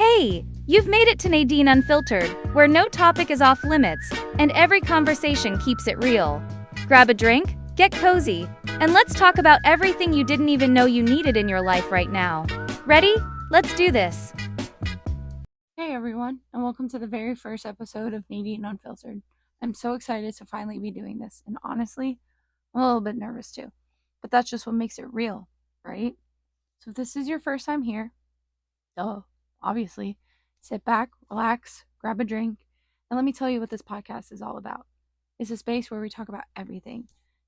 Hey, you've made it to Nadine Unfiltered, where no topic is off limits and every conversation keeps it real. Grab a drink, get cozy, and let's talk about everything you didn't even know you needed in your life right now. Ready? Let's do this. Hey everyone, and welcome to the very first episode of Nadine Unfiltered. I'm so excited to finally be doing this, and honestly, I'm a little bit nervous too. But that's just what makes it real, right? So if this is your first time here, obviously, sit back, relax, grab a drink, and let me tell you what this podcast is all about. It's a space where we talk about everything.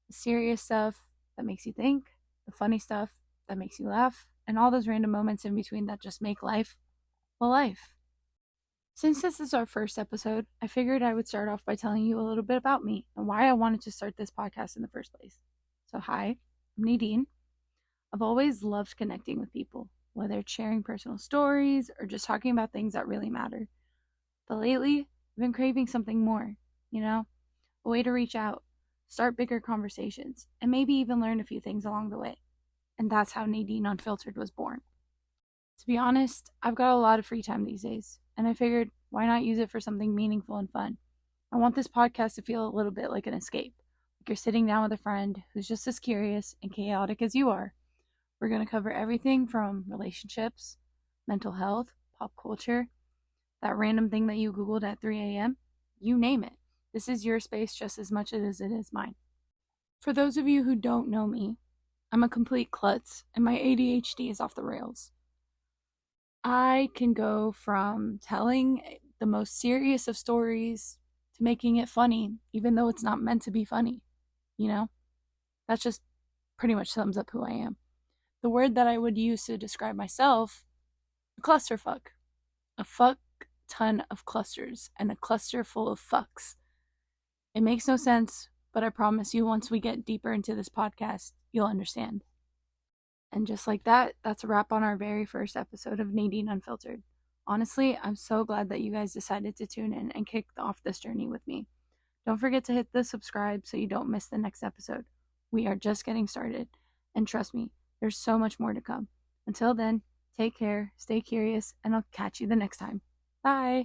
The serious stuff that makes you think, the funny stuff that makes you laugh, and all those random moments in between that just make life, well, life. Since this is our first episode, I figured I would start off by telling you a little bit about me and why I wanted to start this podcast in the first place. So, hi, I'm Nadine. I've always loved connecting with people, whether it's sharing personal stories or just talking about things that really matter. But lately, I've been craving something more, a way to reach out, start bigger conversations, and maybe even learn a few things along the way. And that's how Nadine Unfiltered was born. To be honest, I've got a lot of free time these days, and I figured why not use it for something meaningful and fun? I want this podcast to feel a little bit like an escape, like you're sitting down with a friend who's just as curious and chaotic as you are. We're going to cover everything from relationships, mental health, pop culture, that random thing that you Googled at 3 a.m., you name it. This is your space just as much as it is mine. For those of you who don't know me, I'm a complete klutz, and my ADHD is off the rails. I can go from telling the most serious of stories to making it funny, even though it's not meant to be funny. That just pretty much sums up who I am. The word that I would use to describe myself, a clusterfuck. A fuck ton of clusters and a cluster full of fucks. It makes no sense, but I promise you once we get deeper into this podcast, you'll understand. And just like that, that's a wrap on our very first episode of Nadine Unfiltered. Honestly, I'm so glad that you guys decided to tune in and kick off this journey with me. Don't forget to hit the subscribe so you don't miss the next episode. We are just getting started. And trust me, there's so much more to come. Until then, take care, stay curious, and I'll catch you the next time. Bye!